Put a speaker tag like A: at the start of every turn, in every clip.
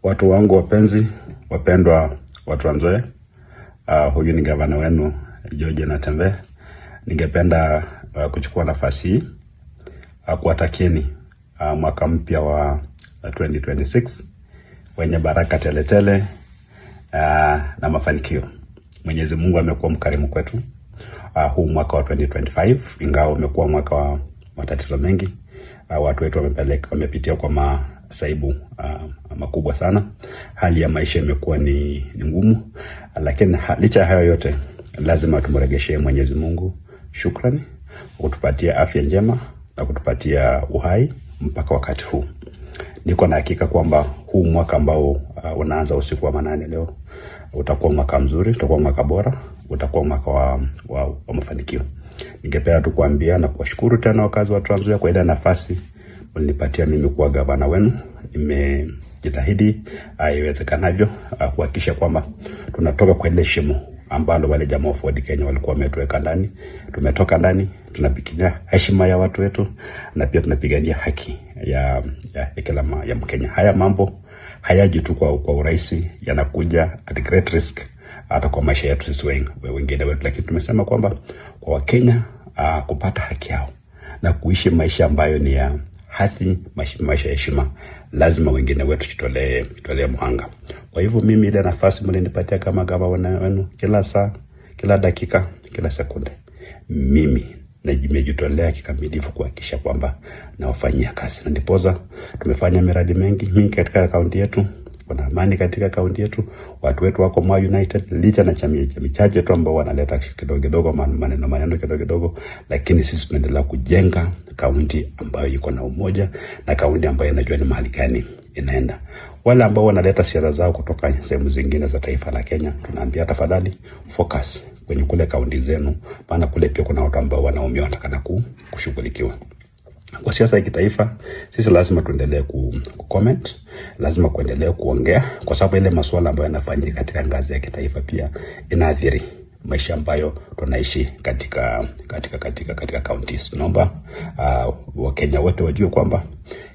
A: Watu wangu wapenzi, wapendwa wa Trans Nzoia, huyu ni gavana wenu George Natembeya. Ningependa kuchukua nafasi hii kuwatakieni mwaka mpya wa 2026 wenye baraka teletele na mafanikio. Mwenyezi Mungu amekuwa mkarimu kwetu huu mwaka wa 2025, ingawa umekuwa mwaka wa matatizo mengi. Watu wetu wamepitia kwa masaibu makubwa sana. Hali ya maisha imekuwa ni ngumu, lakini licha hayo yote lazima tumregeshe Mwenyezi Mungu shukrani kwa kutupatia afya njema na kutupatia uhai mpaka wakati huu. Niko na hakika kwamba huu mwaka ambao unaanza usiku wa manane leo utakuwa mwaka mzuri, utakuwa mwaka bora, utakuwa mwaka wa mafanikio. Ningependa tu kuambia na kuwashukuru tena wakazi wa Trans Nzoia kwa ile nafasi mlinipatia mimi kuwa gavana wenu. Nimejitahidi iwezekanavyo kuhakikisha kwamba tunatoka kwa ile shimo ambalo wale jamaa wa Ford Kenya walikuwa wametuweka ndani. Tumetoka ndani, tunapigania heshima ya watu wetu na pia tunapigania haki ya kila Mkenya. Haya mambo hayaji tu kwa urahisi, yanakuja at great risk hata kwa maisha yetu sisi wengine wetu, lakini tumesema kwamba kwa Wakenya kupata haki yao na kuishi maisha ambayo ni ya haki, maisha ya heshima, lazima wengine wetu tutolee mwanga. Kwa hivyo mimi ile nafasi mlinipatia kama gavana wenu, kila saa, kila dakika, kila sekunde, mimi nimejitolea kikamilifu kuhakikisha kwamba nawafanyia kazi. Na ndiposa tumefanya miradi mingi katika kaunti yetu. Kuna amani katika kaunti yetu. Watu wetu wako Moi United, licha na chama chache tu ambao wanaleta kidogo maneno kidogo, lakini sisi tunaendelea kujenga kaunti ambayo iko na umoja na kaunti ambayo inajua ni mahali gani inaenda. Wale ambao wanaleta siasa zao kutoka sehemu zingine za taifa la Kenya, tunaambia tafadhali focus kwenye kule kaunti zenu, maana kule pia kuna watu ambao wanaumia, wanataka kushughulikiwa. Kwa siasa ya kitaifa, sisi lazima tuendelee comment, lazima kuendelea kuongea, kwa sababu ile masuala ambayo yanafanyika katika ngazi ya kitaifa pia inaathiri maisha ambayo tunaishi katika counties. Naomba Wakenya wote wajue kwamba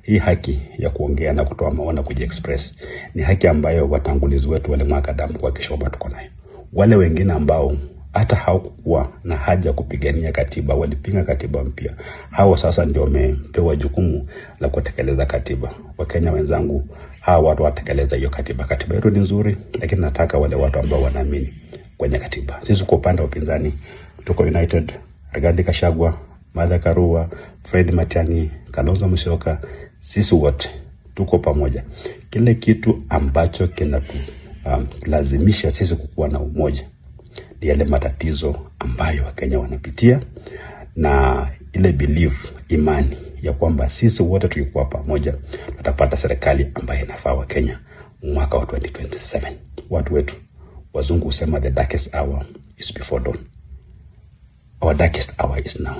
A: hii haki ya kuongea na kutoa maoni na kujiexpress ni haki ambayo watangulizi wetu wale mwaka damu kuhakikisha kwamba tuko nayo. Wale wengine ambao hata hawakuwa na haja kupigania katiba, walipinga katiba mpya, hao sasa ndio wamepewa jukumu la kutekeleza katiba. Wakenya wenzangu, hawa watu watekeleza hiyo katiba. Katiba yetu ni nzuri, lakini nataka wale watu ambao wanaamini kwenye katiba. Sisi kwa upande wa upinzani tuko united. Rigathi Gachagua, Martha Karua, Fred Matiang'i, Kalonzo Musyoka, sisi wote tuko pamoja. Kile kitu ambacho kinatulazimisha sisi kukuwa na umoja ni yale matatizo ambayo Wakenya wanapitia, na ile belief, imani ya kwamba sisi wote tukikuwa pamoja tutapata serikali ambayo inafaa Wakenya mwaka wa 2027. Watu wetu, wazungu husema the darkest hour is before dawn. Our darkest hour is now.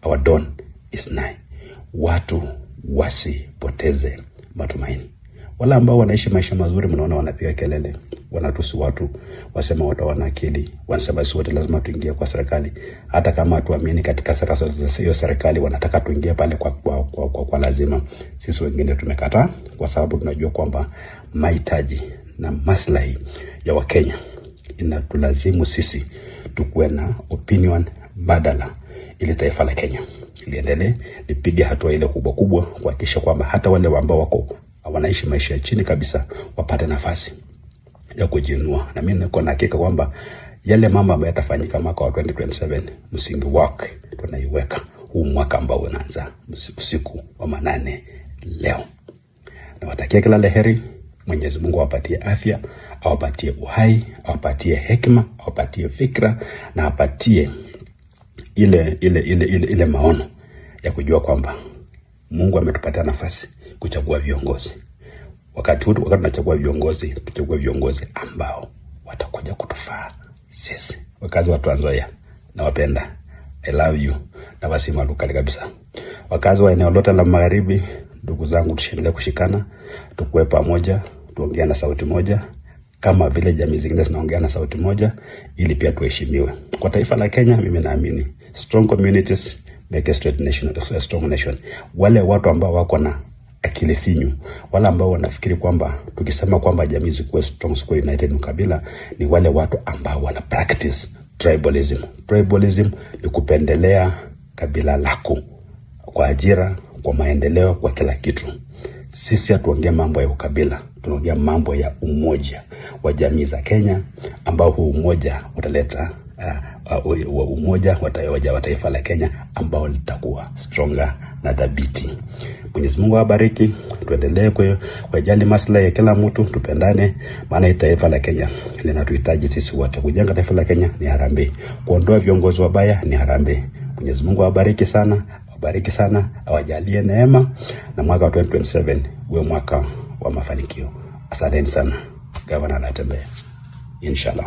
A: Our dawn is nigh. Watu wasipoteze matumaini. Wala ambao wanaishi maisha mazuri, mnaona wanapiga kelele, wanatusi watu, wasema watu wana akili, wanasema sisi wote lazima tuingie kwa serikali. Hata kama hatuamini katika sera za hiyo serikali, wanataka tuingie pale kwa lazima. Sisi wengine tumekataa, kwa sababu tunajua kwamba mahitaji na maslahi ya Wakenya inatulazimu sisi tukuwe na opinion badala, ili taifa la Kenya liendelee lipige hatua ile kubwa kuhakikisha kwamba hata wale ambao wanaishi maisha ya chini kabisa wapate nafasi ya kujiinua. Na mimi niko na hakika kwamba yale mambo ambayo yatafanyika mwaka wa 2027, msingi wake tunaiweka huu mwaka ambao unaanza usiku wa manane leo. Nawatakia kila laheri. Mwenyezi Mungu awapatie afya, awapatie uhai, awapatie hekima, awapatie fikra, na awapatie ile maono ya kujua kwamba Mungu ametupatia nafasi kuchagua viongozi. Wakati tunachagua viongozi, tuchague viongozi ambao watakuja kutufaa sisi. Wakazi wa Trans Nzoia, nawapenda. I love you. Na basi malukali kabisa. Wakazi wa eneo lote la magharibi, ndugu zangu, tushikilie kushikana, tukue pamoja, tuongea na sauti moja kama vile jamii zingine zinaongea na sauti moja, ili pia tuheshimiwe. Kwa taifa la Kenya, mimi naamini strong communities make a strong nation. Wale watu ambao wako na akili finyu. Wala ambao wanafikiri kwamba tukisema kwamba jamii zikuwe strong, zikuwe united ukabila, ni wale watu ambao wana practice tribalism. Tribalism ni kupendelea kabila lako kwa ajira, kwa maendeleo, kwa kila kitu. Sisi hatuongea mambo ya ukabila, tunaongea mambo ya umoja wa jamii za Kenya, ambao huu umoja utaleta umoja wa taifa la Kenya ambao litakuwa stronger na dhabiti. Mwenyezi Mungu awabariki. Tuendelee kujali maslahi ya kila mtu, tupendane, maana taifa la Kenya linatuhitaji sisi wote. Kujenga taifa la Kenya ni harambee, kuondoa viongozi wabaya ni harambee. Mwenyezi Mungu awabariki sana, awajalie neema, na mwaka wa 2027 uwe mwaka wa mafanikio. Asanteni sana. Gavana Natembeya. Inshallah.